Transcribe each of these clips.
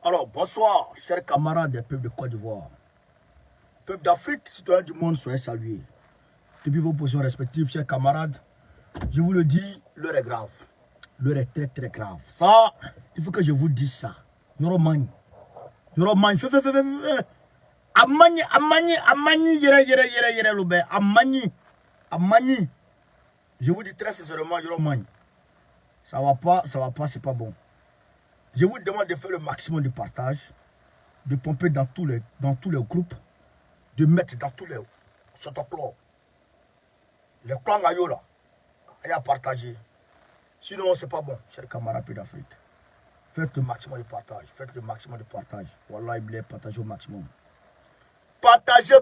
Alors, bonsoir, chers camarades des peuples de Côte d'Ivoire. Peuple d'Afrique, citoyens du monde, soyez salués. Depuis vos positions respectives, chers camarades, je vous le dis, l'heure est grave. L'heure est très très grave. Ça, il faut que je vous dise ça. Yoromagne. Yoromagne. Amani, yere, lobe. Amani. Je vous dis très sincèrement, Yoromagne. Ça va pas, c'est pas bon. Je vous demande de faire le maximum de partage, de pomper dans tous les groupes, de mettre dans tous les sotoclos. Les clans gaillot là, à partager. Sinon, c'est pas bon, chers camarades d'Afrique. Faites le maximum de partage, Wallah, il partagez au maximum. Partagez.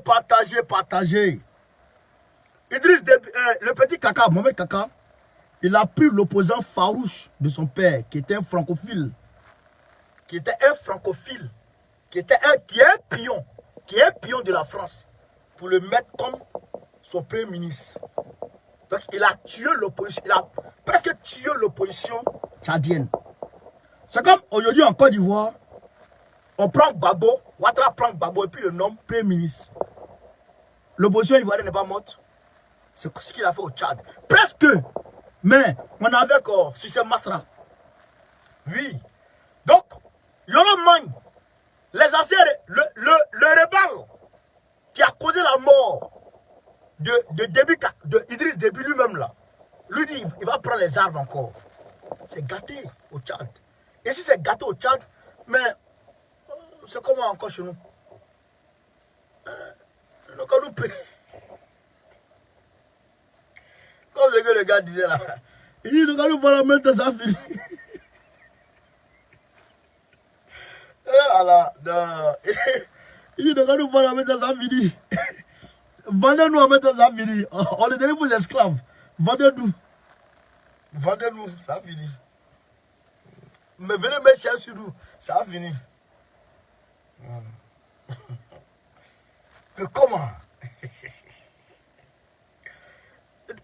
Idriss Déby, le petit Kaka, Mohamed Kaka, il a pris l'opposant farouche de son père, qui était un francophile. Qui est un pion de la France, pour le mettre comme son premier ministre. Donc il a tué l'opposition, il a presque tué l'opposition tchadienne. C'est comme aujourd'hui en Côte d'Ivoire, on prend Gbagbo, Ouattara prend Gbagbo et puis le nomme premier ministre. L'opposition ivoirienne n'est pas morte. C'est ce qu'il a fait au Tchad. Presque. Mais on avait encore Cissé Masra. Oui. Donc, Yoromagne, les anciens, le rebelle qui a causé la mort de Idriss Déby lui-même là, lui dit il va prendre les armes encore. C'est gâté au Tchad. Et si c'est gâté au Tchad, mais c'est comment encore chez nous? Le Kaloupé. Comme ce que le gars disait là. Il dit le Kaloupé va la mettre dans sa fille. Il dit, nous va la mettre dans sa vie. Vendez-nous à mettre dans sa vie. On est devenu vos esclaves. Vendez-nous, ça a fini. Mais venez mettre cher sur nous, ça a fini. Mais comment?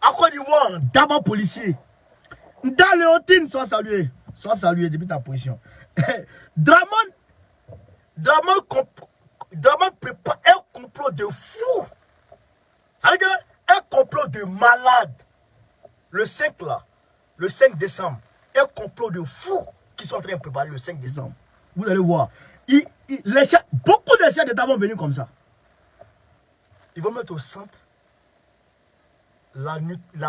À Côte d'Ivoire, d'abord policier. Dans Léontine, sois salué depuis ta position. Dramon prépare un complot de fou. Ça veut dire un complot de malade. Le 5 décembre, un complot de fou qui sont en train de préparer le 5 décembre. Vous allez voir. Beaucoup de chefs d'État vont venir comme ça. Ils vont mettre au centre la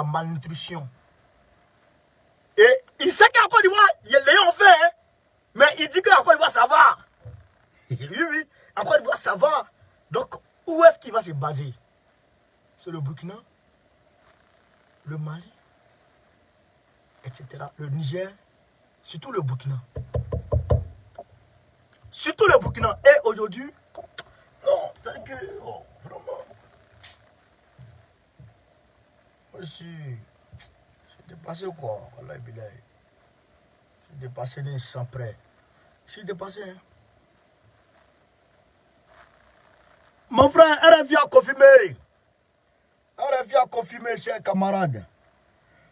malnutrition. Et il sait qu'en Côte d'Ivoire, les ont fait, hein? Mais il dit qu'en Côte d'Ivoire, ça va. Oui, en Côte d'Ivoire, ça va. Donc, où est-ce qu'il va se baser? C'est le Burkina, le Mali, etc. Le Niger, surtout le Burkina. Et aujourd'hui, non, c'est-à-dire que, vraiment, moi, je suis dépassé quoi, Allah bilay. Je suis dépassé d'un sang près. Je suis dépassé, hein. Mon frère, RFI a confirmé, chers camarades.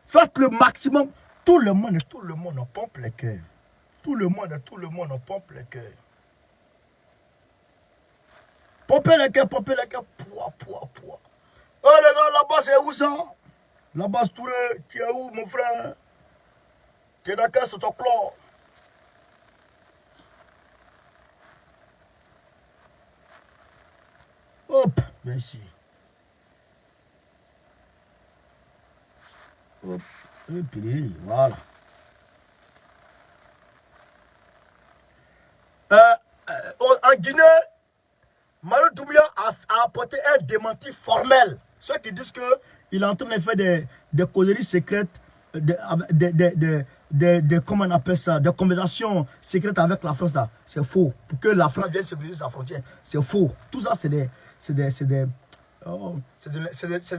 Faites le maximum. Tout le monde en pompe les cœurs. Tout le monde en pompe les cœurs. Pompez les cœurs. Pouah. Oh les gars, là-bas c'est où ça? Là-bas, Touré, tu es où mon frère? Tu es dans quel sotoclos? Hop, bien ici. Hop, et puis voilà. En Guinée, Mario Doumbouya a apporté un démenti formel. Ceux qui disent qu'il est en train de faire des causeries secrètes, comment on appelle ça, des conversations secrètes avec la France, c'est faux. Pour que la France vienne sécuriser sa frontière, c'est faux. Tout ça, c'est de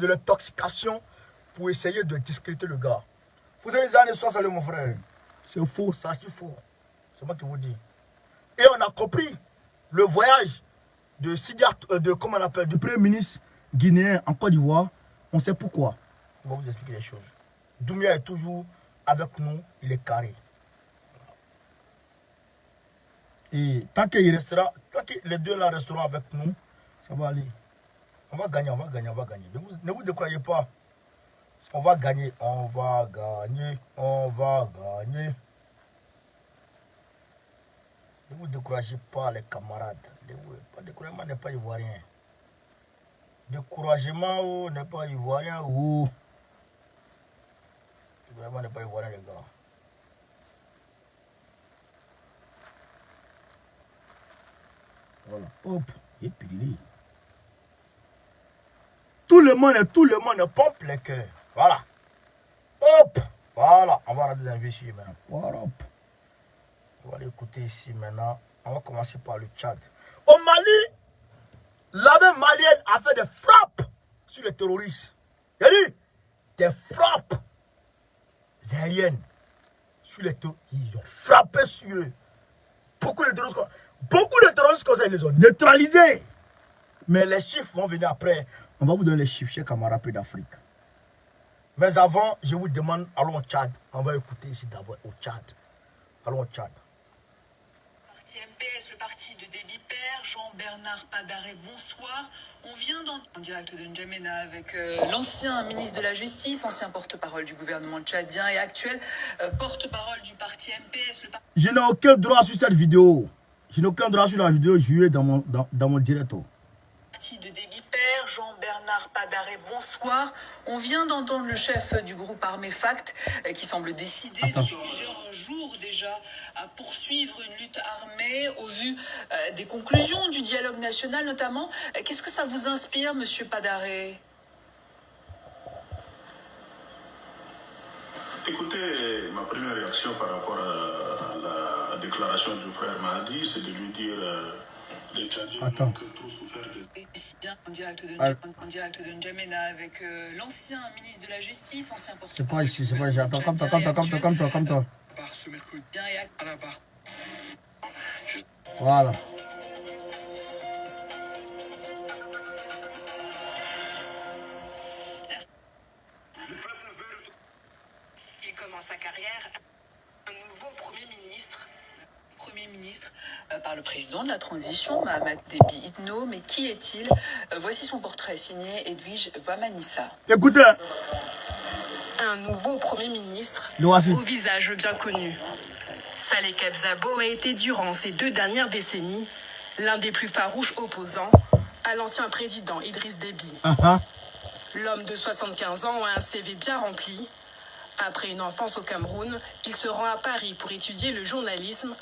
l'intoxication pour essayer de discréditer le gars. Vous avez les années 60, mon frère. C'est faux, ça c'est faux. C'est moi qui vous dis. Et on a compris le voyage de comment on appelle, du premier ministre guinéen en Côte d'Ivoire. On sait pourquoi. On va vous expliquer les choses. Doumbouya est toujours avec nous, il est carré. Et tant qu'il restera, tant que les deux là resteront avec nous, ça va aller. On va gagner, on va gagner, on va gagner. Ne vous décroyez pas. On va gagner, on va gagner, on va gagner. Ne vous découragez pas les camarades. Le découragement n'est pas ivoirien. Découragement n'est pas ivoirien. Découragement n'est pas ivoirien les gars. Voilà. Hop. Et puis tout le monde pompe les cœurs. Voilà. Hop. Voilà. On va regarder des ici maintenant. Voilà. Hop. On va aller écouter ici maintenant. On va commencer par le Tchad. Au Mali, l'armée malienne a fait des frappes sur les terroristes. Il a dit des frappes aériennes sur les terroristes. Ils ont frappé sur eux. Beaucoup de terroristes comme ça, ils les ont neutralisés. Mais les chiffres vont venir après. On va vous donner les chiffres, chers camarades d'Afrique. Mais avant, je vous demande, allons au Tchad. On va écouter ici d'abord au Tchad. Allons au Tchad. Parti MPS, le parti de Déby Père, Jean-Bernard Padaré, bonsoir. On vient en direct de N'Djamena avec l'ancien ministre de la Justice, ancien porte-parole du gouvernement tchadien et actuel porte-parole du parti MPS. Je n'ai aucun droit sur cette vidéo. Je n'ai aucun droit sur la vidéo jouée dans mon direct. De Déby Père, Jean-Bernard Padaré, bonsoir. On vient d'entendre le chef du groupe armé FACT qui semble décidé depuis plusieurs jours déjà à poursuivre une lutte armée au vu des conclusions du dialogue national notamment. Qu'est-ce que ça vous inspire, monsieur Padaré? Écoutez, ma première réaction par rapport à la déclaration du frère Mahdi, c'est de lui dire... les Tchadiens ont trop souffert en direct de N'Djamena avec l'ancien ministre de la Justice, ancien porte-parole. C'est pas ici, attends, comme toi. Par ce mercredi à la barre. Voilà. Il commence sa carrière un nouveau Premier ministre par le président de la transition, Mahamat Déby Itno. Mais qui est-il? Voici son portrait signé Edwige Wamanissa. Écoutez. Un nouveau Premier ministre au visage bien connu. Saleh Kebzabo a été durant ces 2 dernières décennies l'un des plus farouches opposants à l'ancien président Idriss Déby. L'homme de 75 ans a un CV bien rempli. Après une enfance au Cameroun, il se rend à Paris pour étudier le journalisme.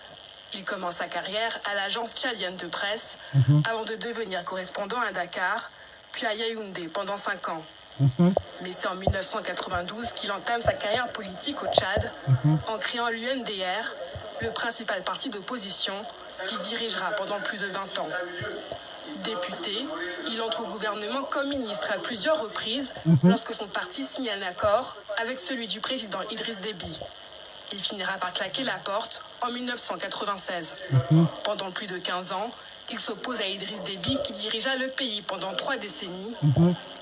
Il commence sa carrière à l'agence tchadienne de presse avant de devenir correspondant à Dakar, puis à Yaoundé pendant 5 ans. Mais c'est en 1992 qu'il entame sa carrière politique au Tchad en créant l'UNDR, le principal parti d'opposition qu'il dirigera pendant plus de 20 ans. Député, il entre au gouvernement comme ministre à plusieurs reprises lorsque son parti signe un accord avec celui du président Idriss Déby. Il finira par claquer la porte en 1996. Pendant plus de 15 ans, il s'oppose à Idriss Déby qui dirigea le pays pendant 3 décennies.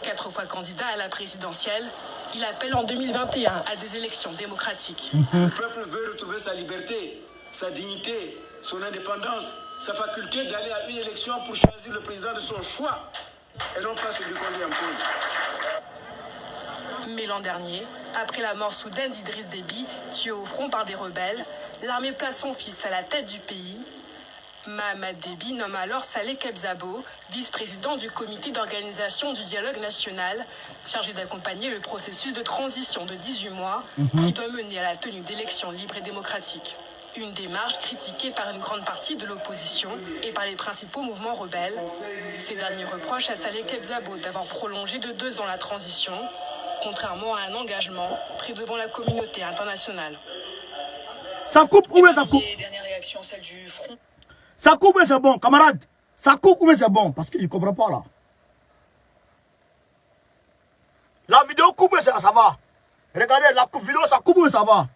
4 fois candidat à la présidentielle, il appelle en 2021 à des élections démocratiques. Le peuple veut retrouver sa liberté, sa dignité, son indépendance, sa faculté d'aller à une élection pour choisir le président de son choix et non pas celui qu'on lui impose. Mais l'an dernier, après la mort soudaine d'Idriss Déby, tué au front par des rebelles, l'armée place son fils à la tête du pays. Mahamat Déby nomme alors Saleh Kebzabo, vice-président du comité d'organisation du dialogue national, chargé d'accompagner le processus de transition de 18 mois qui doit mener à la tenue d'élections libres et démocratiques. Une démarche critiquée par une grande partie de l'opposition et par les principaux mouvements rebelles. Ces derniers reprochent à Saleh Kebzabo d'avoir prolongé de 2 ans la transition, contrairement à un engagement pris devant la communauté internationale. Ça coupe ou bien ça coupe? Dernière réaction, celle du front. Ça coupe ou bien c'est bon, camarade? Ça coupe ou bien c'est bon? Parce qu'il ne comprend pas là. La vidéo coupe ou bien ça va? Regardez, la vidéo ça coupe ou bien ça va?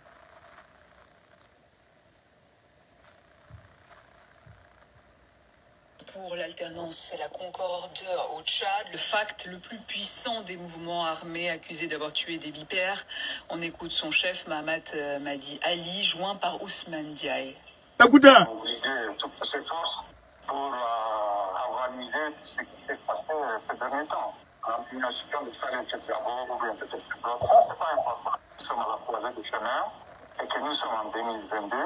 Pour l'alternance et la concorde au Tchad, le FACT, le plus puissant des mouvements armés accusé d'avoir tué Déby Père. On écoute son chef Mahamat Madi Ali, joint par Ousmane Diaye. Écoutez. Mobiliser toutes ses forces pour avaliser ce qui s'est passé ces derniers temps. L'implication de Saleh Kebzabo ou bien peut-être d'autres, ça c'est pas important. Nous sommes à la croisée du chemin et que nous sommes en 2022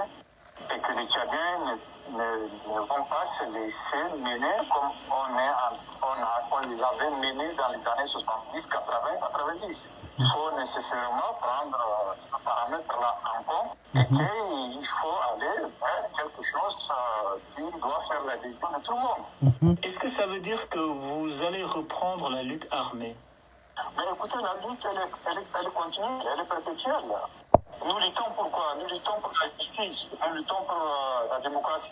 et que les Tchadiens ne vont pas se laisser mener comme on les avait menés dans les années 70, 80, 90. Il faut nécessairement prendre ce paramètre-là en compte et qu'il faut aller vers quelque chose qui doit faire la défense de tout le monde. Est-ce que ça veut dire que vous allez reprendre la lutte armée? Mais écoutez, la lutte, elle continue, elle est perpétuelle. Nous luttons pour quoi? Nous luttons pour la justice, nous luttons pour la démocratie,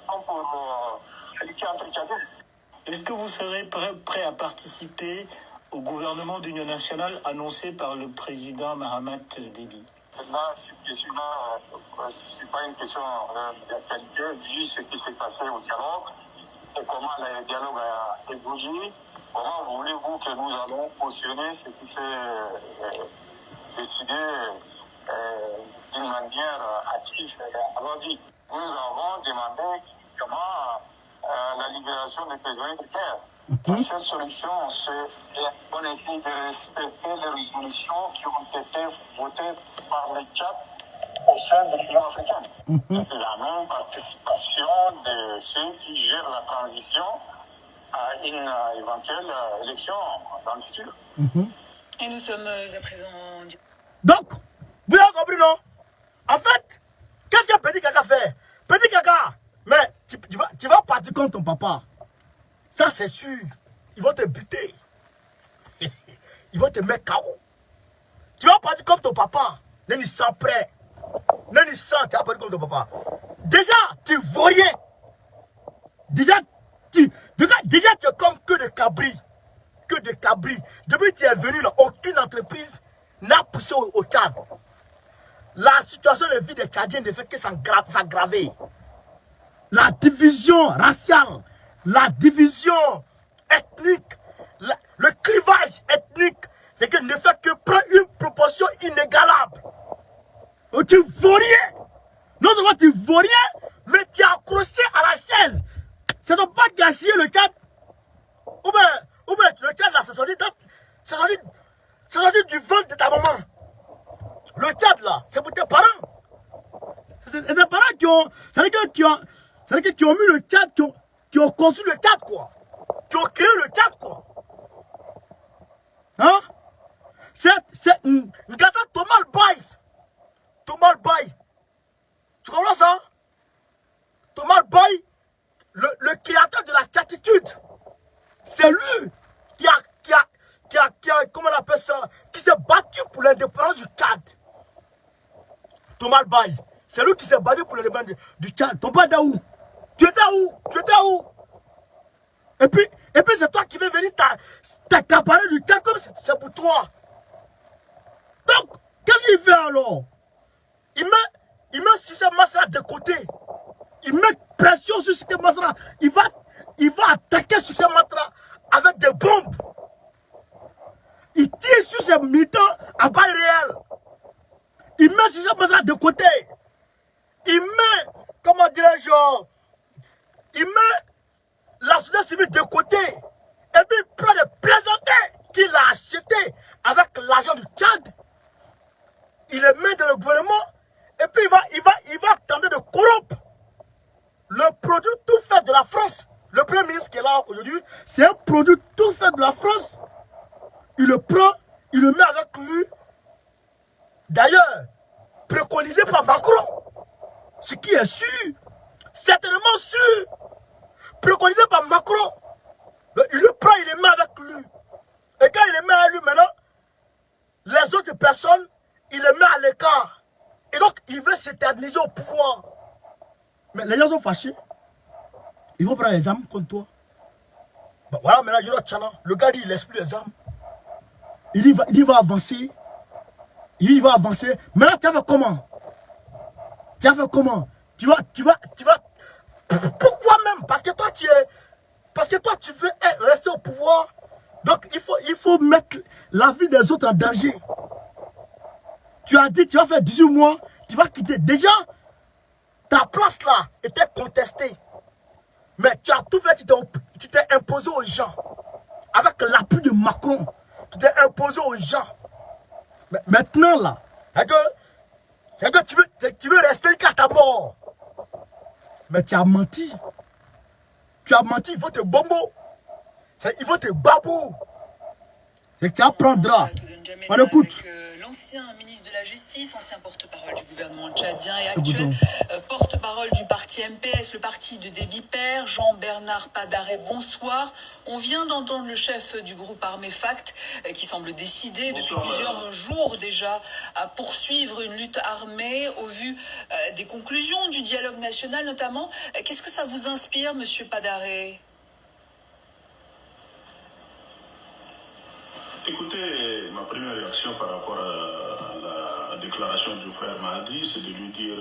nous luttons pour lutter entre Tchadiens. Est-ce que vous serez prêt à participer au gouvernement d'union nationale annoncé par le président Mahamat Déby? Là, cette question-là, ce n'est pas une question d'actualité, vu ce qui s'est passé au dialogue et comment le dialogue a évolué. Comment voulez-vous que nous allons cautionner ce qui s'est décidé d'une manière hâtive et abordée? Nous avons demandé comment la libération des prisonniers de guerre. La seule solution, c'est qu'on essaie de respecter les résolutions qui ont été votées par le Tchad au sein de l'Union africaine. La non-participation de ceux qui gèrent la transition à une éventuelle élection dans le futur. Et nous sommes à présent... Donc, vous avez compris, non? En fait, qu'est-ce que Petit Kaka fait? Petit Kaka, mais tu vas partir contre ton papa. Ça, c'est sûr. Ils vont te buter. Ils vont te mettre KO. Tu vas partir comme ton papa. N'est-ce sans prêt. N'est-ce sans, tu vas partir comme ton papa. Déjà, tu vaux rien. Déjà, tu es comme que de cabri. Que de cabri. Depuis que tu es venu là, aucune entreprise n'a poussé au Tchad. La situation de vie des Tchadiens ne fait que s'aggraver. La division raciale, la division ethnique, le clivage ethnique, c'est que ne fait que prendre une proportion inégalable. Tu vaux rien. Non seulement tu vaux rien, mais tu es accroché à la chaise. Ça ne doit pas gâcher le Tchad. Ou bien le Tchad là, c'est sorti du ventre de ta maman. Le Tchad là, c'est pour tes parents. C'est tes parents qui ont... C'est-à-dire qui ont mis le Tchad, qui ont construit le Tchad, quoi. Qui ont créé le Tchad, quoi. Hein? C'est Ngata Tomal Bay. Tomal Bay. Tu comprends ça? Tomal Bay, le créateur de la tchatitude. C'est lui qui a, comment on appelle ça, qui s'est battu pour l'indépendance du Tchad. Tomal Bay. C'est lui qui s'est battu pour l'indépendance du Tchad. Ton père était où? Tu étais où? Tu étais où? Et puis c'est toi qui veux venir t'accaparer du Tchad comme c'est pour toi. Donc, qu'est-ce qu'il fait alors? Il met Système Masra de côté. Il met pression sur Système Masra. Il va attaquer Système Masra avec des bombes. Il tire sur ses militants à balles réelles. Il met Système Masra de côté. Il met, comment dirais-je, il met la société civile de côté. Et puis il prend des plaisantais qu'il a achetés avec l'argent du Tchad. Il les met dans le gouvernement. Et puis il va tenter de corrompre le produit tout fait de la France. Le premier ministre qui est là aujourd'hui, c'est un produit tout fait de la France. Il le prend, il le met avec lui. D'ailleurs, préconisé par Macron. Ce qui est sûr, certainement sûr, préconisé par Macron. Il le prend, il le met avec lui. Et quand il le met à lui maintenant, les autres personnes, il les met à l'écart. Et donc, il veut s'éterniser au pouvoir. Mais les gens sont fâchés. Ils vont prendre les armes contre toi. Bon, voilà, maintenant, il y a Tchana. Le gars dit, il laisse plus les armes. Il va avancer. Il va avancer. Maintenant, tu vas faire comment? Tu vas faire comment? Tu vas... Pourquoi même? Parce que toi, tu veux rester au pouvoir. Donc, il faut mettre la vie des autres en danger. Tu as dit, tu vas faire 18 mois, tu vas quitter. Déjà, Ta place là était contestée. Mais tu as tout fait, tu t'es imposé aux gens. Avec l'appui de Macron, tu t'es imposé aux gens. Mais maintenant là, c'est que tu veux rester jusqu'à ta mort. Mais tu as menti. Tu as menti, il faut te bombo. Il faut te babou. C'est que tu apprendras. On écoute. L'ancien ministre de la Justice, ancien porte-parole du gouvernement tchadien et actuel porte-parole du parti MPS, le parti de Déby Père, Jean-Bernard Padaré, bonsoir. On vient d'entendre le chef du groupe armé FACT qui semble décidé depuis plusieurs jours déjà à poursuivre une lutte armée au vu des conclusions du dialogue national notamment. Qu'est-ce que ça vous inspire, monsieur Padaré ? Écoutez, ma première réaction par rapport à la déclaration du frère Mahdi, c'est de lui dire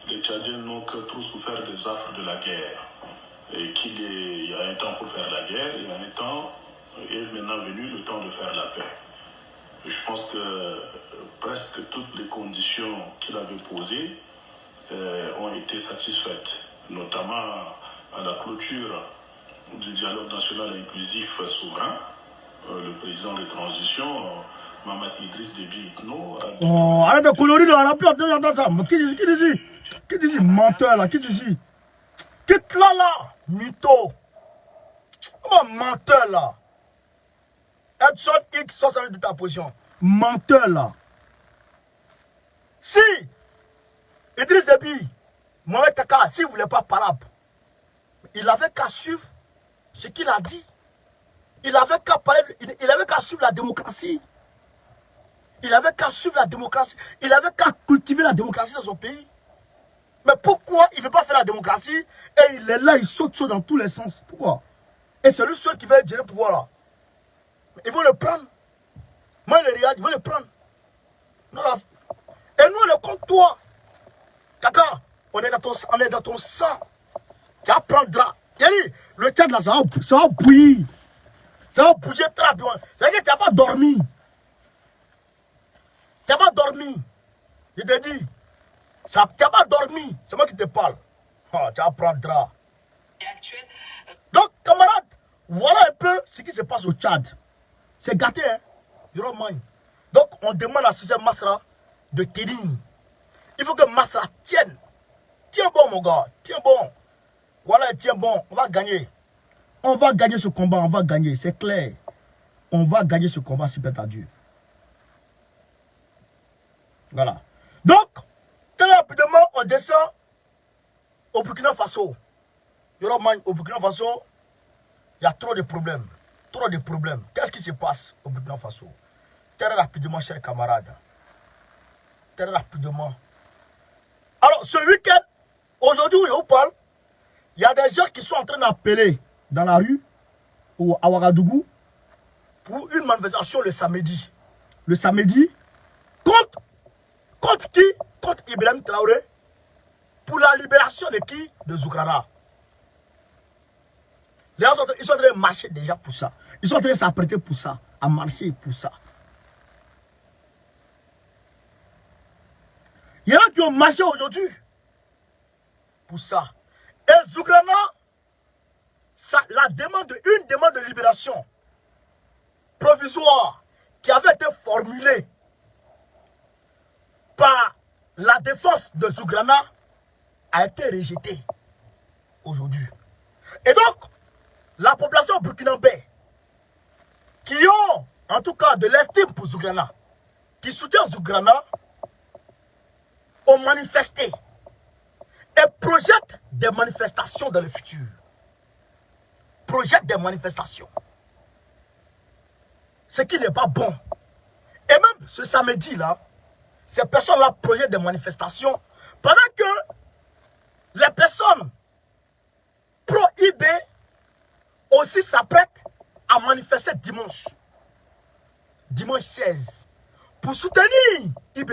les Tchadiens n'ont que trop souffert des affres de la guerre. Et qu'il y a un temps pour faire la guerre, il y a un temps, est maintenant venu le temps de faire la paix. Je pense que presque toutes les conditions qu'il avait posées ont été satisfaites, notamment à la clôture du dialogue national inclusif souverain. Le président de transition, Mahamat Idriss Déby Itno. Oh, arrête de colorer, on n'a plus entendu ça. Qui dit menteur là? Qui dit? Quitte là, mytho. Comment menteur là? Edson X, ça c'est de ta position. Menteur là. Si Idriss Déby, Mohamed Kaka, s'il ne voulait pas parler, il avait qu'à suivre ce qu'il a dit. Il avait qu'à parler, il avait qu'à suivre la démocratie. Il avait qu'à suivre la démocratie. Il avait qu'à cultiver la démocratie dans son pays. Mais pourquoi il ne veut pas faire la démocratie et il est là, il saute dans tous les sens? Pourquoi? Et c'est lui seul qui va gérer le pouvoir là. Ils vont le prendre. Moi, les regarde, ils vont le prendre. Non, là. Et nous, on est contre toi. Kaka, on est dans ton sang. Tu apprendras. Yanni, le Tchad là, ça va bouillir. Ça va bouger très rapidement. C'est-à-dire que tu n'as pas dormi. Tu n'as pas dormi. Je te dis. Tu n'as pas dormi. C'est moi qui te parle. Oh, tu apprendras. Donc, camarades, voilà un peu ce qui se passe au Tchad. C'est gâté, hein. Donc, on demande à César Masra de tenir. Il faut que Masra tienne. Tiens bon, mon gars. Tiens bon. Voilà, tiens bon. On va gagner. On va gagner ce combat, on va gagner, c'est clair. On va gagner ce combat, si peut-être à Dieu. Voilà. Donc, très rapidement, on descend au Burkina Faso. Au Burkina Faso, il y a trop de problèmes. Trop de problèmes. Qu'est-ce qui se passe au Burkina Faso? Très rapidement, chers camarades. Très rapidement. Alors, ce week-end, aujourd'hui où je vous parle, il y a des gens qui sont en train d'appeler dans la rue ou à Ouagadougou pour une manifestation le samedi. Le samedi, contre qui? Contre Ibrahim Traoré, pour la libération de qui? De Zoukrara. Les gens ils sont en train de marcher déjà pour ça. Ils sont en train de s'apprêter pour ça, à marcher pour ça. Il y en a qui ont marché aujourd'hui pour ça. Et Zoukrara, une demande de libération provisoire qui avait été formulée par la défense de Zoukrana a été rejetée aujourd'hui. Et donc, la population burkinabé qui ont en tout cas de l'estime pour Zoukrana, qui soutiennent Zoukrana, ont manifesté et projettent des manifestations dans le futur. Projette des manifestations. Ce qui n'est pas bon. Et même ce samedi-là, ces personnes-là projettent des manifestations pendant que les personnes pro-IB aussi s'apprêtent à manifester dimanche. Dimanche 16. Pour soutenir IB.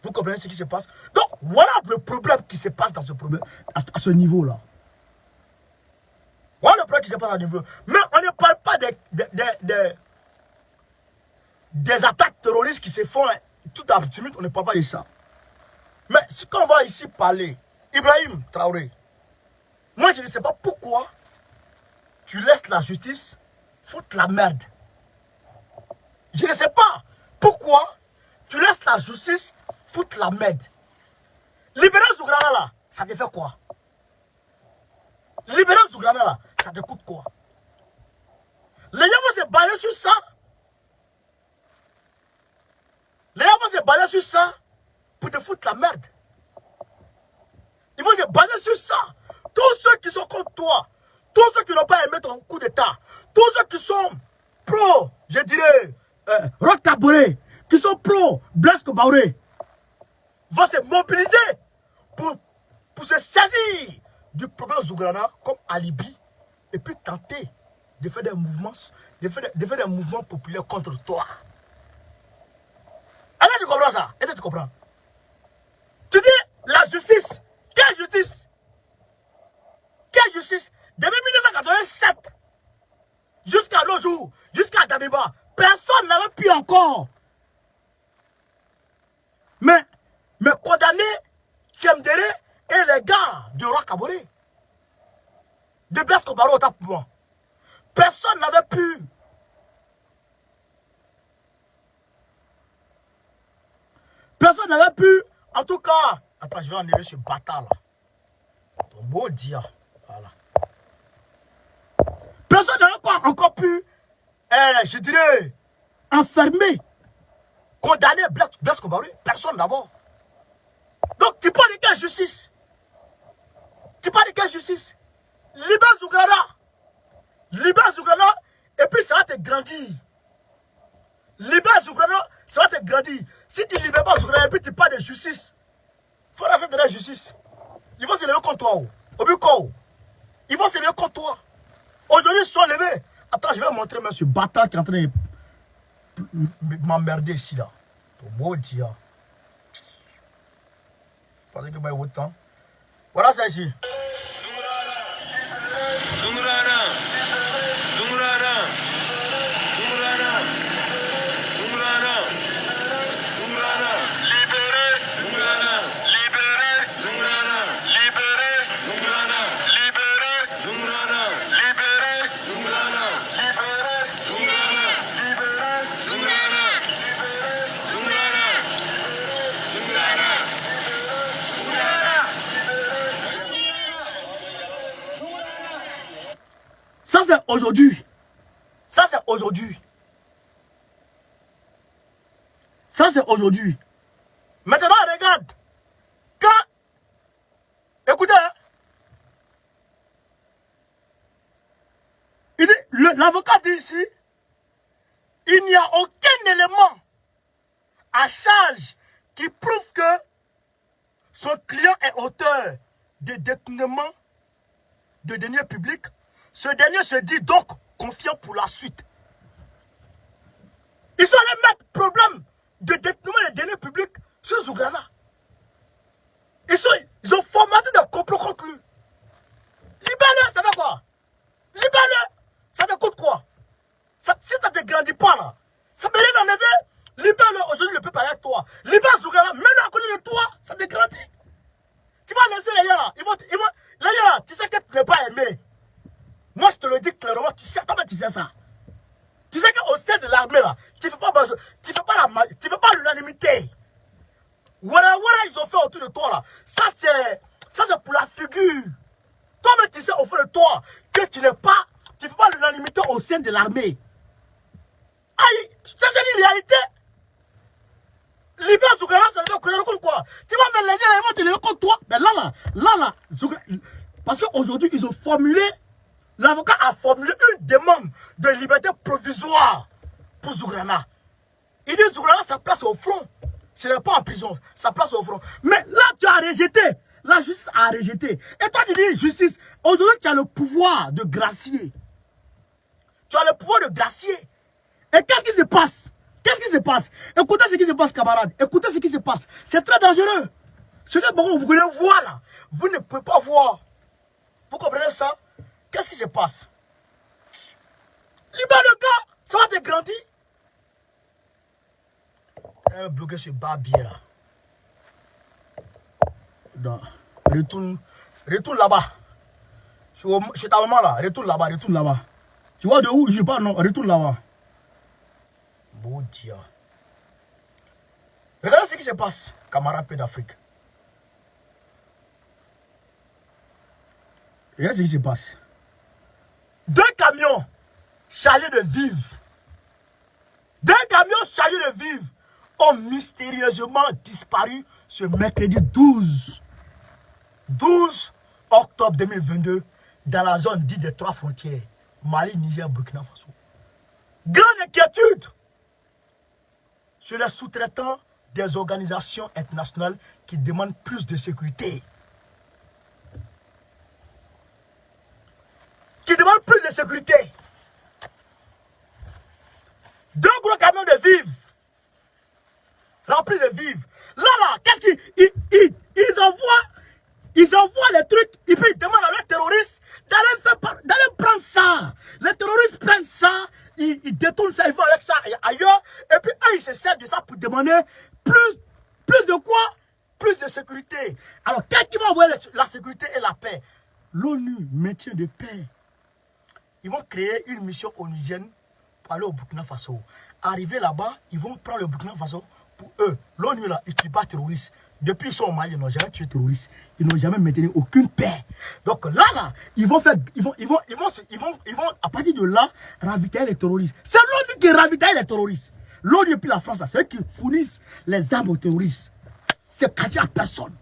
Vous comprenez ce qui se passe? Donc, voilà le problème qui se passe dans ce problème, à ce niveau-là. Voilà le problème qui se passe à ce niveau. Mais on ne parle pas des attaques terroristes qui se font tout à l'heure. On ne parle pas de ça. Mais ce qu'on va ici parler, Ibrahim Traoré, moi je ne sais pas pourquoi tu laisses la justice foutre la merde. Je ne sais pas pourquoi tu laisses la justice foutre la merde. Libérer Zougrana là, ça te fait quoi? Libérer Zougrana là, ça te coûte quoi? Les gens vont se baser sur ça. Les gens vont se baser sur ça pour te foutre la merde. Ils vont se baser sur ça. Tous ceux qui sont contre toi, tous ceux qui n'ont pas aimé ton coup d'état, tous ceux qui sont pro, je dirais, Roch Kaboré, qui sont pro Blaise Compaoré, vont se mobiliser pour se saisir du problème Zougrana comme alibi et puis tenter de faire des mouvements, de faire des mouvements populaires contre toi. Est-ce que tu comprends ça? Est-ce que tu comprends? Tu dis la justice. Quelle justice? Quelle justice? Depuis 1987 jusqu'à nos jours, jusqu'à Damiba, personne n'avait pu encore mais condamner Thiemdere et les gars de Roch Kaboré, de Blaise Compaoré au top pour moi. Personne n'avait pu. Personne n'avait pu. En tout cas, attends, je vais enlever ce bâtard là. Ton beau dia. Voilà. Personne n'avait encore pu, je dirais, enfermer, condamner Blaise Compaoré. Personne d'abord. Donc, tu parles de quelle justice? Tu parles de quelle justice? Libère Zougrana. Libère Zougrana et puis ça va te grandir. Libère Zougrana, ça va te grandir. Si tu ne libères pas Zougrana et puis tu parles de justice, il faut rester de la justice. Ils vont se lever contre toi. Au but quoi? Ils vont se lever contre toi. Aujourd'hui, ils sont levés. Attends, je vais montrer même ce bâtard qui est en train de m'emmerder ici là. Ton beau dia. Pendant que moi autant. Voilà ça ici. Zougrana. Ça c'est aujourd'hui. Ça c'est aujourd'hui. Ça c'est aujourd'hui. Maintenant regarde. Quand, écoutez, l'avocat dit ici, il n'y a aucun élément à charge qui prouve que son client est auteur de détournement de deniers publics. Ce dernier se dit donc confiant pour la suite. Ils sont allés mettre problème de détournement des deniers publics sur Zougrana. Ils ont formaté des complots contre lui. Libère-le, ça fait quoi? Libère-le, ça te coûte quoi? Si ça ne te grandit pas là, ça mérite d'enlever. Libère-le, aujourd'hui le peuple est avec toi. Libère Zougrana, mets-le à côté de toi, ça te grandit. Tu vas laisser les gars là, les gars là, tu sais que tu n'es pas aimé. Moi, je te le dis clairement, tu sais, toi-même, tu sais ça. Tu sais qu'au sein de l'armée, là, tu ne fais pas l'unanimité. Voilà, ils ont fait autour de toi, là. Ça, c'est pour la figure. Toi-même, tu sais au fond de toi que tu ne fais pas l'unanimité au sein de l'armée. Aïe, c'est une réalité. Libère Zougrana, ça veut dire quoi? Tu vas faire les gens, ils vont te lever contre toi. Mais là, parce qu'aujourd'hui, ils ont formulé. L'avocat a formulé une demande de liberté provisoire pour Zougrana. Il dit Zougrana, sa place au front. Ce n'est pas en prison, sa place au front. Mais là, tu as rejeté. La justice a rejeté. Et toi, tu dis justice. Aujourd'hui, tu as le pouvoir de gracier. Tu as le pouvoir de gracier. Et qu'est-ce qui se passe? Qu'est-ce qui se passe? Écoutez ce qui se passe, camarades. Écoutez ce qui se passe. C'est très dangereux. Ce que vous voulez voir là, vous ne pouvez pas voir. Vous comprenez ça? Qu'est-ce qui se passe? Libère le gars, ça va te grandir. Bloquer ce barbier là. Retourne là-bas. Chez ta maman là, retourne là-bas. Tu vois de où je parle, non? Retourne là-bas. Bon Dieu. Regardez ce qui se passe, camarades peu d'Afrique. Regardez ce qui se passe. 2 camions chargés de vivres. 2 camions chargés de vivres ont mystérieusement disparu ce mercredi 12 octobre 2022 dans la zone dite des 3 frontières. Mali, Niger, Burkina Faso. Grande inquiétude sur les sous-traitants des organisations internationales qui demandent plus de sécurité. Deux gros camions de vivres. Remplis de vivres. Là, qu'est-ce qu'ils envoient? Ils envoient les trucs et puis ils demandent à leurs terroristes d'aller prendre ça. Les terroristes prennent ça, ils détournent ça, ils vont avec ça ailleurs. Et puis eux, ils se servent de ça pour demander plus de quoi? Plus de sécurité. Alors, qu'est-ce qui va envoyer la sécurité et la paix? L'ONU, maintien de paix. Ils vont créer une mission onusienne pour aller au Burkina Faso. Arriver là-bas, ils vont prendre le Burkina Faso pour eux. L'ONU, là, ils ne tuent pas terroristes. Depuis qu'ils sont au Mali, ils n'ont jamais tué terroristes. Ils n'ont jamais maintenu aucune paix. Donc là, ils vont à partir de là, ravitailler les terroristes. C'est l'ONU qui ravitaille les terroristes. L'ONU et puis la France, c'est eux qui fournissent les armes aux terroristes. C'est caché à personne.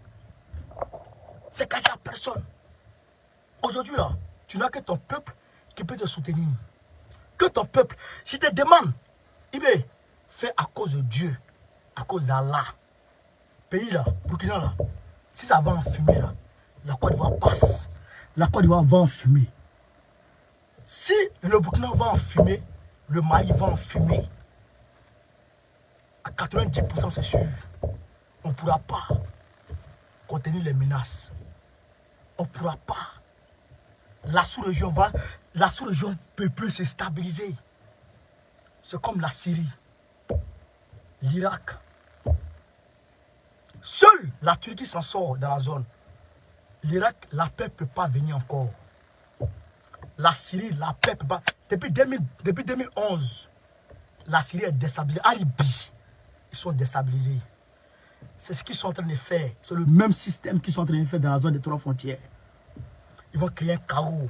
C'est caché à personne. Aujourd'hui, là, tu n'as que ton peuple qui peut te soutenir. Que ton peuple. Je te demande, fais à cause de Dieu, à cause d'Allah. Pays là, Burkina là, si ça va en fumée là, la Côte d'Ivoire passe. La Côte d'Ivoire va en fumée. Si le Burkina va en fumée, le Mali va en fumée. À 90% c'est sûr. On ne pourra pas contenir les menaces. On ne pourra pas. La sous-région peut plus se stabiliser. C'est comme la Syrie, l'Irak. Seule la Turquie s'en sort dans la zone. L'Irak, la paix ne peut pas venir encore. La Syrie, la paix ne peut pas. Depuis 2011, la Syrie est déstabilisée. À Libye, ils sont déstabilisés. C'est ce qu'ils sont en train de faire. C'est le même système qu'ils sont en train de faire dans la zone des 3 frontières. Ils vont créer un chaos.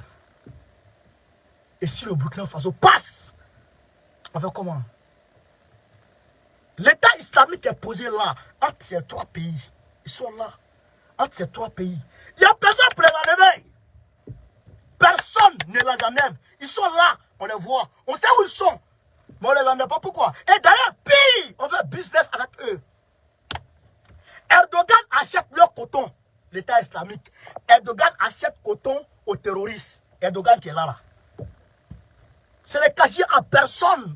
Et si le Burkina Faso passe, on fait comment? L'État islamique est posé là, entre ces 3 pays. Ils sont là, entre ces 3 pays. Il n'y a personne pour les enlever. Personne ne les enlève. Ils sont là, on les voit. On sait où ils sont. Mais on ne les enlève pas. Pourquoi? Et d'ailleurs, pire, on fait business avec eux. Erdogan achète leur coton, l'État islamique. Erdogan achète coton aux terroristes. Erdogan qui est là. C'est les cacher à personne.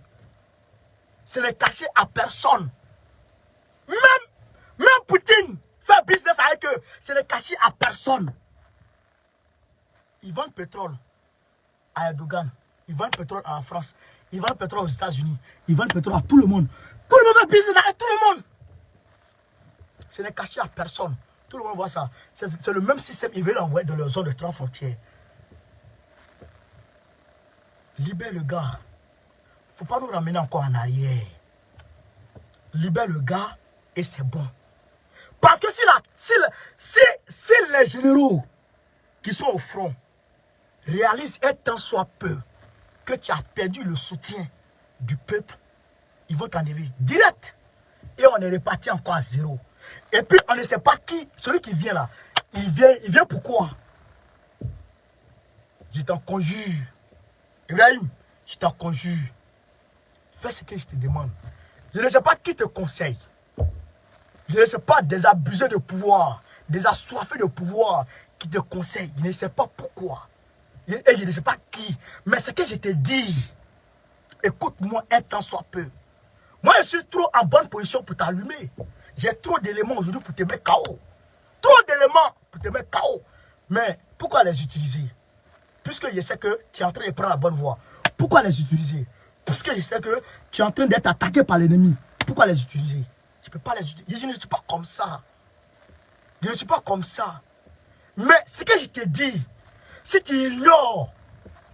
C'est les cacher à personne. Même Poutine fait business avec eux. C'est les cacher à personne. Ils vendent pétrole à Erdogan. Ils vendent pétrole à la France. Ils vendent pétrole aux États-Unis. Ils vendent pétrole à tout le monde. Tout le monde fait business avec tout le monde. Ce n'est caché à personne. Tout le monde voit ça. C'est le même système. Ils veulent l'envoyer dans leur zone de 3 frontières. Libère le gars. Il ne faut pas nous ramener encore en arrière. Libère le gars et c'est bon. Parce que si les généraux qui sont au front réalisent un tant soit peu que tu as perdu le soutien du peuple, ils vont t'enlever direct. Et on est reparti encore à 0. Et puis on ne sait pas qui, celui qui vient là, il vient pourquoi? Je t'en conjure. Ibrahim, je t'en conjure. Fais ce que je te demande. Je ne sais pas qui te conseille. Je ne sais pas des abusés de pouvoir, des assoiffés de pouvoir qui te conseillent. Je ne sais pas pourquoi. Et je ne sais pas qui. Mais ce que je te dis, écoute-moi un temps soit peu. Moi, je suis trop en bonne position pour t'allumer. J'ai trop d'éléments aujourd'hui pour te mettre KO. Trop d'éléments pour te mettre KO. Mais pourquoi les utiliser? Puisque je sais que tu es en train de prendre la bonne voie. Pourquoi les utiliser? Puisque je sais que tu es en train d'être attaqué par l'ennemi. Pourquoi les utiliser? Je ne peux pas les utiliser. Je ne suis pas comme ça. Je ne suis pas comme ça. Mais ce que je te dis, si tu ignores,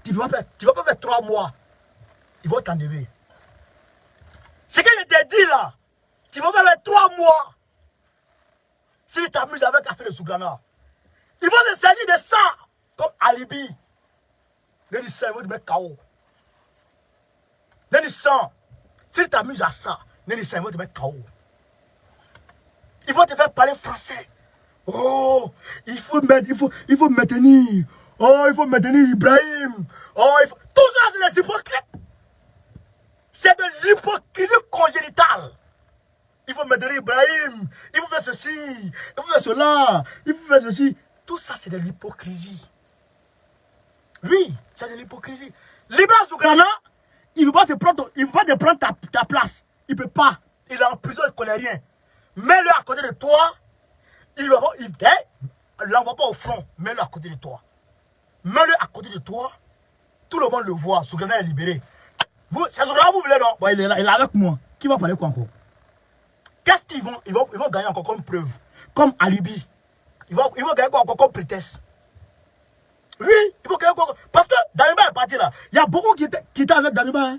tu ne vas pas faire 3 mois. Ils vont t'enlever. Ce que je te dis là, tu vas pas faire 3 mois. Si tu t'amuses avec l'affaire de Souglana, ils vont se servir de ça comme alibi. Les lycéens vont te mettre KO. Les lycéens, si tu t'amuses à ça, les lycéens vont te mettre KO. Ils vont te faire parler français. Oh, il faut maintenir. Oh, il faut maintenir Ibrahim. Oh, tout ça, c'est des hypocrites. C'est de l'hypocrisie congénitale. Il faut maintenir Ibrahim. Il faut faire ceci. Il faut faire cela. Il faut faire ceci. Tout ça, c'est de l'hypocrisie. Oui, c'est de l'hypocrisie. Libra Souglana, il ne veut pas te prendre ta place. Il ne peut pas. Il est en prison, il ne connaît rien. Mets-le à côté de toi. Il ne l'envoie pas au front. Mets-le à côté de toi. Mets-le à côté de toi. Tout le monde le voit. Souglana est libéré. C'est Souglana, vous voulez, non? Bon, il est là avec moi. Qui va parler quoi encore? Qu'est-ce qu'ils vont ils vont gagner encore comme preuve? Comme alibi. Ils vont gagner quoi encore comme prétexte? Oui, il faut gagner quoi? Parce que Damiba est parti là. Il y a beaucoup qui étaient avec Damiba. Hein?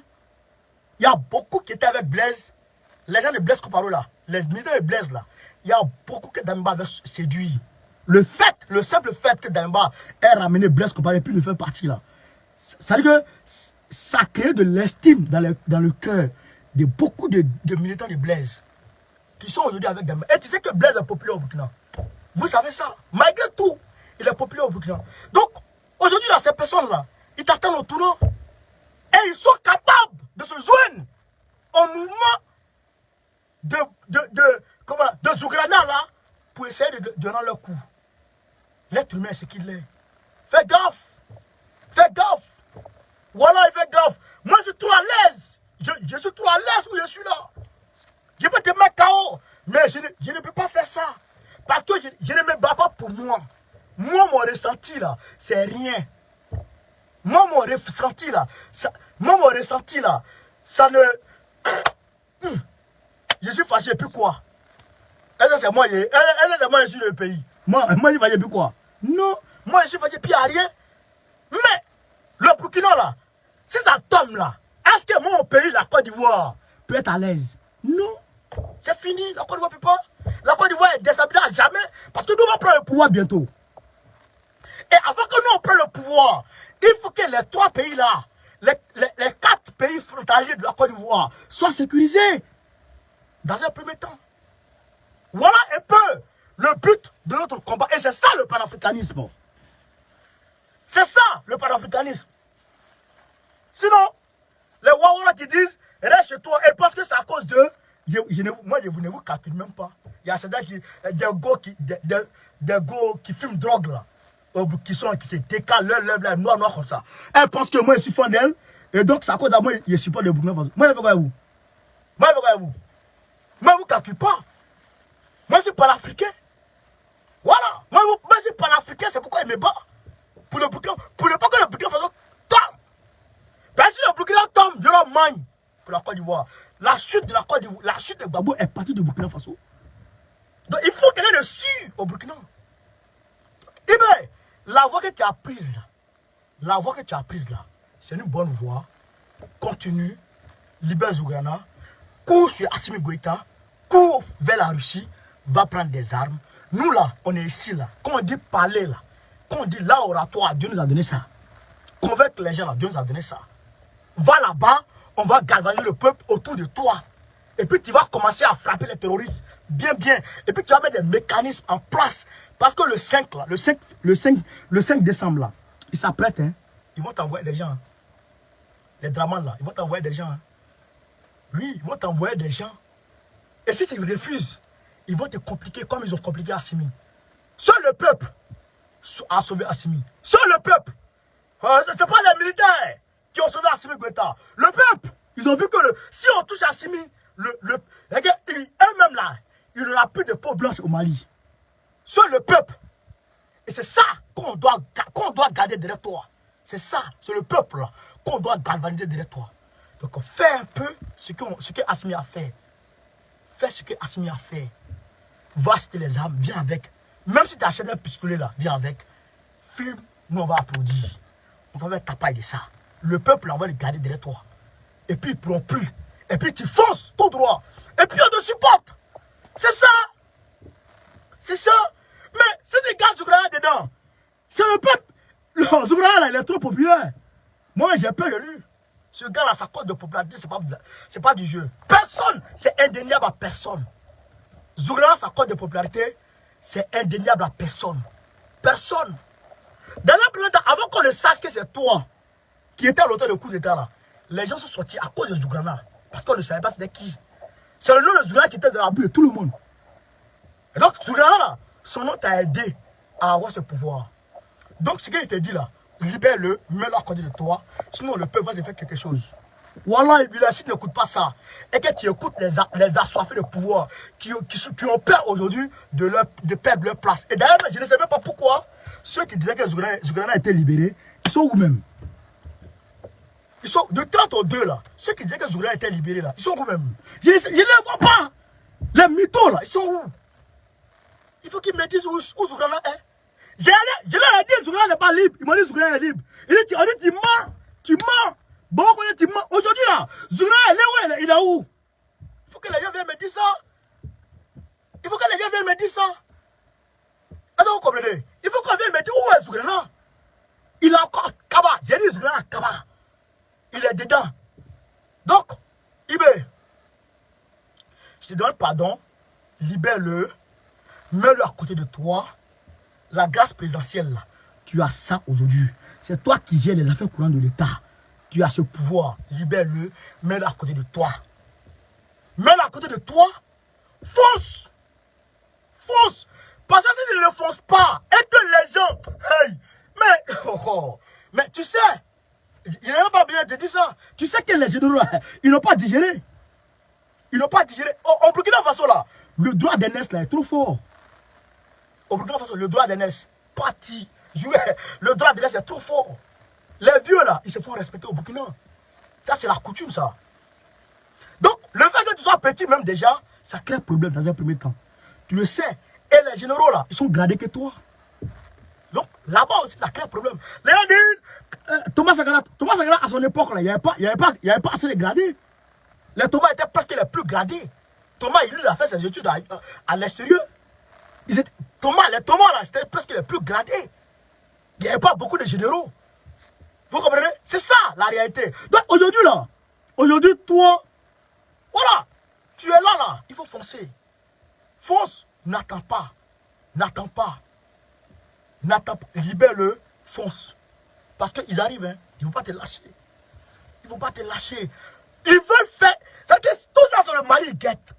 Il y a beaucoup qui étaient avec Blaise. Les gens de Blaise Compaoré là. Les militaires de Blaise là. Il y a beaucoup que Damiba avait séduit. Le simple fait que Damiba ait ramené Blaise Compaoré et puis le faire partir là. Ça veut dire que ça a créé de l'estime dans le cœur de beaucoup de militants de Blaise qui sont aujourd'hui avec Damiba. Et tu sais que Blaise est populaire au Burkina. Vous savez ça. Malgré tout, il est populaire au Burkina. Donc, aujourd'hui, là, ces personnes-là, ils t'attendent au tournant. Et ils sont capables de se joindre au mouvement de Souglana, là, pour essayer de donner leur coup. L'être humain, c'est qu'il est. Fais gaffe. Fais gaffe. Voilà, il fait gaffe. Moi, je suis trop à l'aise. Je suis trop à l'aise où je suis là. Je peux te mettre KO. Mais je ne peux pas faire ça. Parce que je ne me bats pas pour moi. Moi, mon ressenti là, c'est rien. Moi, mon ressenti là, ça ne... Je suis fâché, puis quoi? Est-ce que c'est moi, je suis le pays? Moi, je suis fâché, puis quoi? Non, moi, je suis fâché, puis il n'y a rien. Mais, le Burkina là, si ça tombe là, est-ce que mon pays, la Côte d'Ivoire, peut être à l'aise? Non, c'est fini, la Côte d'Ivoire ne peut pas. La Côte d'Ivoire est déstabilisée à jamais, parce que nous allons prendre le pouvoir bientôt. Et avant que nous on prenne le pouvoir, il faut que les 3 pays là, les 4 pays frontaliers de la Côte d'Ivoire soient sécurisés. Dans un premier temps. Voilà un peu le but de notre combat. Et c'est ça le panafricanisme. C'est ça le panafricanisme. Sinon, les Wawara qui disent, reste chez toi, et parce que c'est à cause d'eux, moi je ne vous calcule même pas. Il y a certains des go qui fument drogue là. Qui se décalent, lèvent noir comme ça. Elle pense que moi je suis fan d'elle. Et donc c'est à cause de moi je suis pas de Burkina Faso. Moi je veux quoi vous? Moi je veux quoi vous? Moi je ne vous calcule pas. Moi je suis panafricain. Voilà. Moi je suis panafricain, c'est pourquoi il me bat. Pour le Burkina, pour ne pas que le Burkina Faso tombe. Parce que si le Burkina tombe, je le magne pour la Côte d'Ivoire. La chute de la Côte d'Ivoire, la chute de Gbagbo est partie du Burkina Faso. Donc il faut quelqu'un de sûr au Burkina. Eh bien, la voie que tu as prise là, c'est une bonne voie. Continue, libère Souglana, cours sur Assimi Goïta, cours vers la Russie, va prendre des armes. Nous là, on est ici là. Quand on dit parler là, quand on dit là oratoire, Dieu nous a donné ça. Convaincre les gens là, Dieu nous a donné ça. Va là-bas, on va galvaniser le peuple autour de toi. Et puis tu vas commencer à frapper les terroristes bien. Et puis tu vas mettre des mécanismes en place. Parce que le 5 là, le 5 décembre là, ils s'apprêtent, hein. Ils vont t'envoyer des gens. Hein. Les dramans là, ils vont t'envoyer des gens. Hein. Oui, ils vont t'envoyer des gens. Et si tu refuses, ils vont te compliquer comme ils ont compliqué Assimi. Seul le peuple a sauvé Assimi. Seul le peuple. Ce n'est pas les militaires qui ont sauvé Assimi Goïta. Le peuple. Ils ont vu que si on touche Assimi, eux-mêmes là, il n'y aura plus de peau blanche au Mali. Seul le peuple. Et c'est ça qu'on doit garder derrière toi. C'est ça, c'est le peuple là qu'on doit galvaniser derrière toi. Donc fais un peu ce que Assimi a fait. Fais ce que Assimi a fait. Va acheter les armes, viens avec. Même si tu achètes un pistolet là, viens avec. Filme, nous on va applaudir. On va mettre ta paille de ça. Le peuple, on va le garder derrière toi. Et puis ils ne pourront plus. Et puis tu fonces tout droit. Et puis on te supporte. C'est ça. C'est ça. Mais c'est des gars Zougrana dedans. C'est le peuple. Le Zougrana là, il est trop populaire. Moi j'ai peur de lui. Ce gars là, sa cote de popularité, c'est pas du jeu. Personne, c'est indéniable à personne. Zougrana, sa cote de popularité, c'est indéniable à personne. Personne. Dans un premier temps, avant qu'on ne sache que c'est toi qui étais à l'auteur de coup d'état là, les gens sont sortis à cause de Zougrana. Parce qu'on ne savait pas c'était qui. C'est le nom de Zougrana qui était dans la bouche de tout le monde. Et donc, Zougrana là, son nom t'a aidé à avoir ce pouvoir. Donc, ce qu'il te dit là, libère-le, mets-le à côté de toi, sinon le peuple va te faire quelque chose. Wallah, si tu n'écoutes pas ça, et que tu écoutes les assoiffés de pouvoir qui ont peur aujourd'hui de perdre leur place. Et d'ailleurs, je ne sais même pas pourquoi ceux qui disaient que Zougrana a été libéré, ils sont où même? Ils sont de 30 au 2 là. Ceux qui disaient que Zougrana a été libéré là, ils sont où même? Je ne les vois pas. Les mythos là, ils sont où? Il faut qu'ils me disent où Zougrana est. Je leur ai dit Zougrana n'est pas libre. Ils m'ont dit Zougrana est libre. On dit tu mens. Tu mens. Bon, tu mens. Aujourd'hui là, Zougrana il est où? Il faut que les gens viennent me dire ça. Il faut que les gens viennent me dire ça. Est-ce que vous comprenez? Il faut qu'on vienne me dire où est Zougrana. Il a encore Kaba. J'ai dit Zougrana Kaba. Il est dedans. Donc, Ibé, je te donne pardon. Libère-le. Mets-le à côté de toi. La grâce présidentielle, là, tu as ça aujourd'hui. C'est toi qui gères les affaires courantes de l'État. Tu as ce pouvoir. Libère-le. Mets-le à côté de toi. Mets-le à côté de toi. Fonce. Fonce. Parce que si tu ne le fonces pas, et que les gens... Hey, mais tu sais, il n'a pas bien te dit ça. Tu sais que les généraux, ils n'ont pas digéré. Ils n'ont pas digéré. Au Burkina Faso, là, le droit d'aînesse, là, est trop fort. Au Burkina Faso, le droit d'aînesse, parti, jouer, le droit d'aînesse est trop fort. Les vieux là, ils se font respecter au Burkina. Ça, c'est la coutume, ça. Donc, le fait que tu sois petit même déjà, ça crée problème dans un premier temps. Tu le sais. Et les généraux là, ils sont gradés que toi. Donc, là-bas aussi, ça crée problème. Les gens disent, Thomas Sankara, à son époque, là, il n'y avait pas assez de gradés. Les Thomas étaient presque les plus gradés. Thomas, il a fait ses études à l'extérieur. Les Thomas là, c'était presque les plus gradés. Il n'y avait pas beaucoup de généraux. Vous comprenez? C'est ça la réalité. Donc aujourd'hui là, toi, voilà, tu es là, il faut foncer. Fonce, n'attends pas. N'attends pas. Libère-le, fonce. Parce qu'ils arrivent, hein, ils ne vont pas te lâcher. Ils ne vont pas te lâcher. Ils veulent faire. C'est-à-dire que tout ça sur le Mali, ils guettent.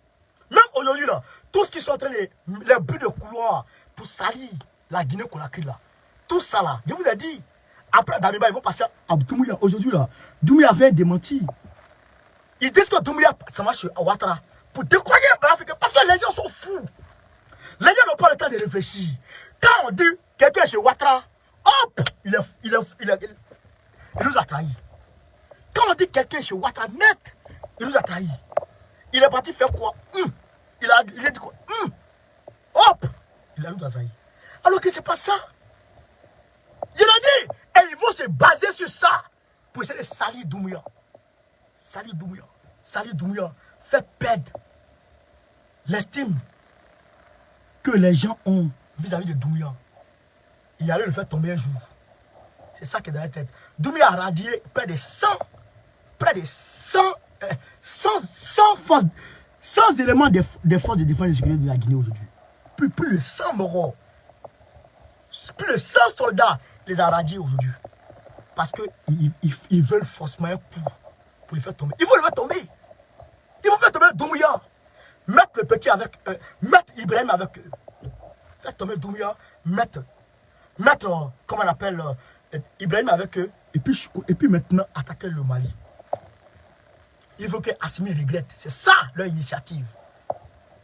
Même aujourd'hui, là, tout ce qui sont en train de... Les buts de couloir pour salir la Guinée-Conakry, là. Tout ça, là, je vous ai dit. Après, Damiba, ils vont passer à Doumbouya. Aujourd'hui, là, Doumbouya vient démentir. Ils disent que Doumbouya, ça marche à Ouattara. Pour décroyer l'Afrique. Parce que les gens sont fous. Les gens n'ont pas le temps de réfléchir. Quand on dit quelqu'un chez Ouattara, hop, il nous a trahis. Quand on dit quelqu'un chez Ouattara, net, il nous a trahis. Il est parti faire quoi? Il a dit quoi? Hop! Il a nous a trahi. Alors que c'est pas ça. Il a dit, et ils vont se baser sur ça pour essayer de salir Doumbouya. Salir Doumbouya. Salir Doumbouya. Faire perdre l'estime que les gens ont vis-à-vis de Doumbouya. Il allait le faire tomber un jour. C'est ça qui est dans la tête. Doumbouya a radié près de 100 forces, 100 éléments des forces de défense et de sécurité de la Guinée aujourd'hui. Plus de 100 morts. Plus de 100 soldats les a radiés aujourd'hui. Parce qu'ils veulent forcément un coup pour les faire tomber. Ils vont le faire tomber. Ils vont faire tomber Doumbouya. Mettre le petit avec eux. Mettre Ibrahim avec eux. Faire tomber Doumbouya. Mettre comment on appelle, Ibrahim avec eux. Et puis maintenant, attaquer le Mali. Il faut que Assimi regrette. C'est ça leur initiative.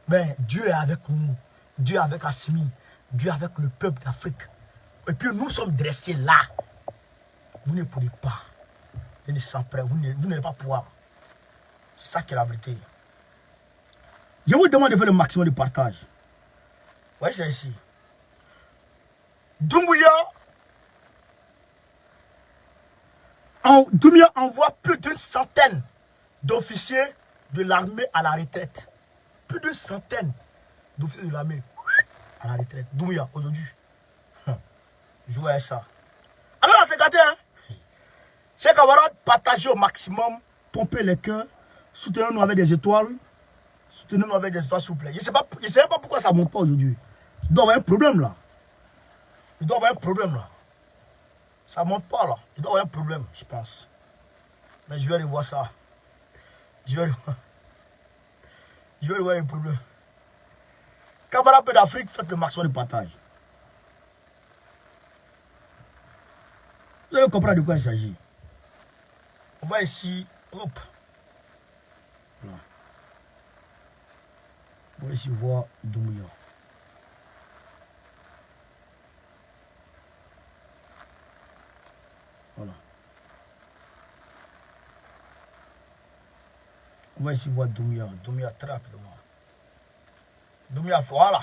Mais Dieu est avec nous. Dieu est avec Assimi. Dieu est avec le peuple d'Afrique. Et puis nous sommes dressés là. Vous ne pourrez pas. Vous ne sommes prêts. Vous n'allez pas pouvoir. C'est ça qui est la vérité. Je vous demande de faire le maximum de partage. Oui, c'est ici. Doumbouya envoie plus d'une centaine d'officiers de l'armée à la retraite. Plus d'une centaine d'officiers de l'armée à la retraite. Doumbouya, aujourd'hui. Je voyais ça. Alors, là, c'est gâté, hein? Chers camarades, partagez au maximum, pompez les cœurs, soutenez-nous avec des étoiles. Soutenez-nous avec des étoiles, s'il vous plaît. Je ne sais pas pourquoi ça ne monte pas aujourd'hui. Il doit y avoir un problème là. Il doit y avoir un problème là. Ça ne monte pas là. Il doit y avoir un problème, je pense. Mais je vais aller voir ça. Je vais aller voir les problèmes. Camarades d'Afrique, faites le maximum de partage. Vous allez comprendre de quoi il s'agit. On va ici. Hop. Voilà. On va ici voir Doumbouya. Voilà. On va ici voir Doumbouya. Doumbouya très rapidement. Doumbouya, voilà.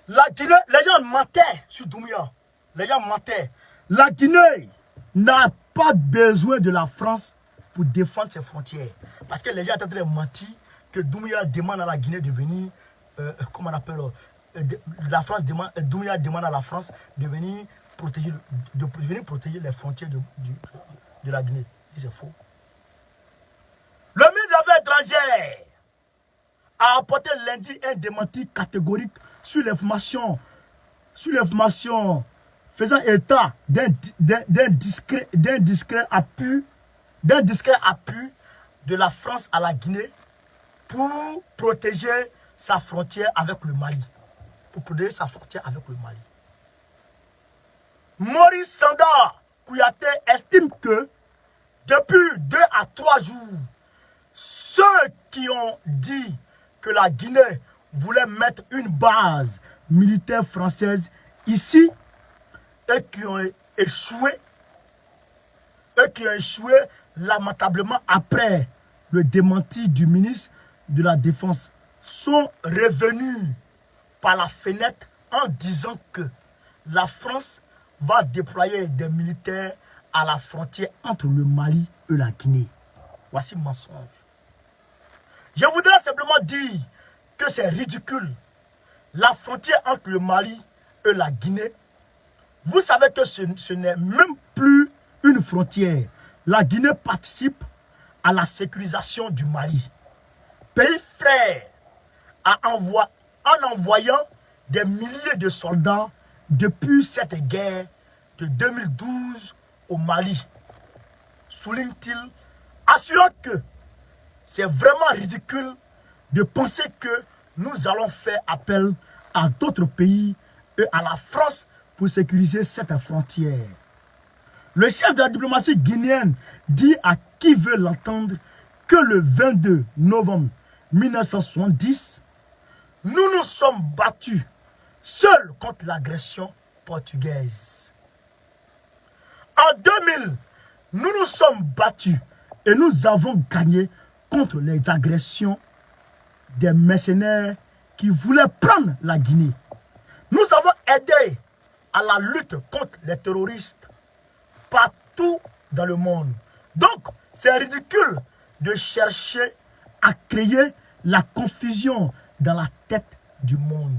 La Guinée, les gens mentaient sur Doumbouya. Les gens mentaient. La Guinée n'a pas besoin de la France pour défendre ses frontières. Parce que les gens étaient en train de mentir que Doumbouya demande à la Guinée de venir, comment on appelle, Doumbouya demande à la France de venir protéger, protéger les frontières de la Guinée. C'est faux. Le ministre des Affaires étrangères a apporté lundi un démenti catégorique sur l'information faisant état d'un discret appui de la France à la Guinée pour protéger sa frontière avec le Mali. Maurice Sanda Kouyaté estime que depuis 2 à 3 jours, ceux qui ont dit que la Guinée voulait mettre une base militaire française ici et qui ont échoué lamentablement après le démenti du ministre de la Défense sont revenus par la fenêtre en disant que la France va déployer des militaires à la frontière entre le Mali et la Guinée. Voici le mensonge. Je voudrais simplement dire que c'est ridicule. La frontière entre le Mali et la Guinée, vous savez que ce n'est même plus une frontière. La Guinée participe à la sécurisation du Mali. Pays frère, en envoyant des milliers de soldats depuis cette guerre de 2012 au Mali, souligne-t-il, assurant que c'est vraiment ridicule de penser que nous allons faire appel à d'autres pays et à la France pour sécuriser cette frontière. Le chef de la diplomatie guinéenne dit à qui veut l'entendre que le 22 novembre 1970, nous nous sommes battus seuls contre l'agression portugaise. En 2000, nous nous sommes battus et nous avons gagné contre les agressions des mercenaires qui voulaient prendre la Guinée. Nous avons aidé à la lutte contre les terroristes partout dans le monde. Donc, c'est ridicule de chercher à créer la confusion dans la tête du monde.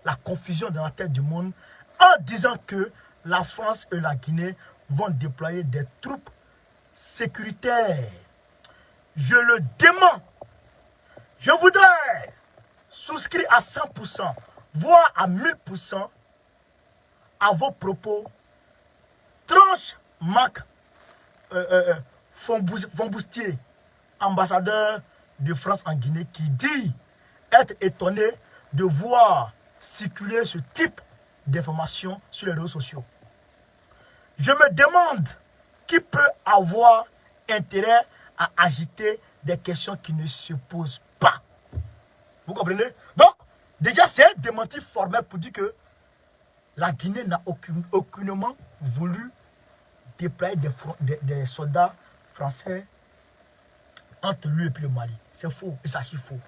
La confusion dans la tête du monde en disant que la France et la Guinée vont déployer des troupes sécuritaires. Je le dément. Je voudrais souscrire à 100%, voire à 1000% à vos propos. Tranche Marc Fomboustier, ambassadeur de France en Guinée, qui dit être étonné de voir circuler ce type d'informations sur les réseaux sociaux. Je me demande qui peut avoir intérêt à agiter des questions qui ne se posent pas. Vous comprenez? Donc, déjà, c'est un démenti formel pour dire que la Guinée n'a aucunement voulu déployer des soldats français entre lui et puis le Mali. C'est faux, et c'est archi faux.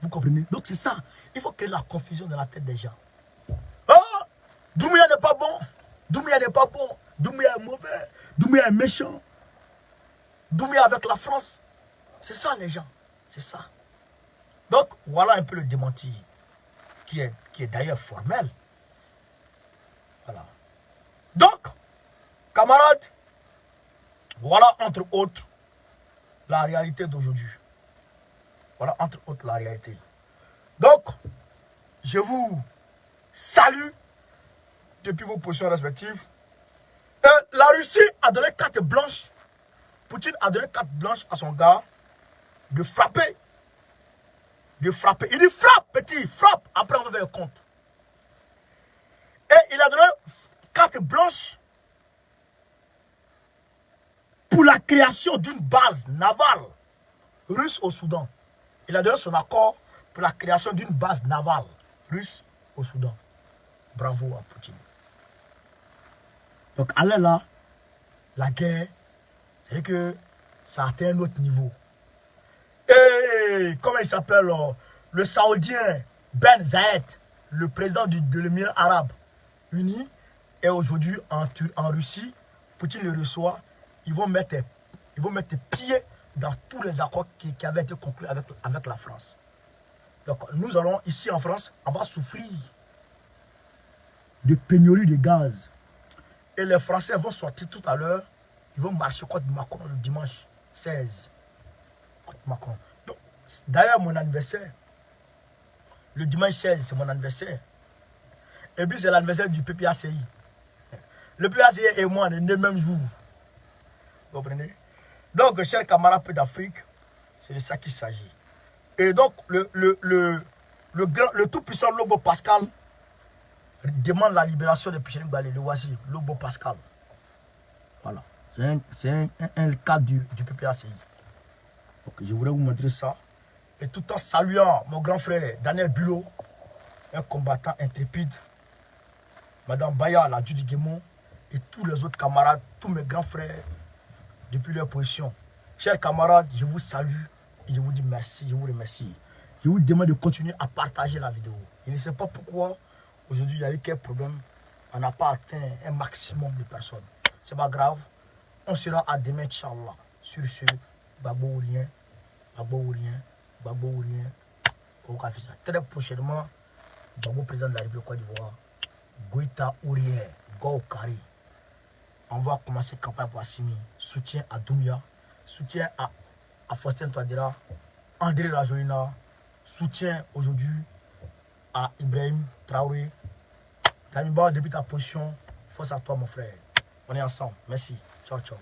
Vous comprenez? Donc c'est ça. Il faut créer la confusion dans la tête des gens. Oh, Doumbouya n'est pas bon. Doumbouya n'est pas bon. Doumbouya est mauvais. Doumbouya est méchant. Doumbouya avec la France. C'est ça les gens. C'est ça. Donc voilà un peu le démenti qui est d'ailleurs formel. Voilà. Donc, camarades, voilà entre autres la réalité d'aujourd'hui. Voilà entre autres la réalité. Donc, je vous salue depuis vos positions respectives. La Russie a donné carte blanche. Poutine a donné carte blanche à son gars de frapper. De frapper. Il dit frappe, petit, frappe. Après, on va faire le compte. Et il a donné carte blanche pour la création d'une base navale russe au Soudan. Il a donné son accord pour la création d'une base navale russe au Soudan. Bravo à Poutine. Donc, allez là, la guerre, c'est-à-dire que ça a atteint un autre niveau. Et comment il s'appelle, le Saoudien Ben Zayed, le président de l'Émirat arabe uni, est aujourd'hui en Russie. Poutine le reçoit. Ils vont mettre pied dans tous les accords qui avaient été conclus avec la France. Donc nous allons ici en France, on va souffrir de pénurie de gaz. Et les Français vont sortir tout à l'heure, ils vont marcher contre Macron le dimanche 16. Contre Macron. D'ailleurs, mon anniversaire, le dimanche 16, c'est mon anniversaire. Et puis c'est l'anniversaire du PPACI. Le PPACI et moi, on est le même jour. Vous comprenez? Donc, chers camarades d'Afrique, c'est de ça qu'il s'agit. Et donc, le tout-puissant Lobo Pascal demande la libération de Pichering Balé, le voici, Lobo Pascal. Voilà. C'est un cas du PPACI. Donc, je voulais vous montrer ça. Et tout en saluant mon grand frère Daniel Bulot, un combattant intrépide, Madame Baya, la Judy Guémon, et tous les autres camarades, tous mes grands frères, depuis leur position. Chers camarades, je vous salue et je vous dis merci, je vous remercie. Je vous demande de continuer à partager la vidéo. Je ne sais pas pourquoi aujourd'hui il y a eu quel problème. On n'a pas atteint un maximum de personnes. C'est pas grave. On sera à demain, Inch'Allah. Sur ce, Babo ou rien, Babo ou rien, Babo ou rien. Très prochainement, Babo président de la République de Côte d'Ivoire, Goïta ou rien, Go Kari. On va commencer campagne pour Assimi. Soutien à Doumbouya, soutien à Faustin Touadéra, André Rajolina, soutien aujourd'hui à Ibrahim Traoré. Damiba, depuis ta position, force à toi mon frère. On est ensemble. Merci. Ciao, ciao.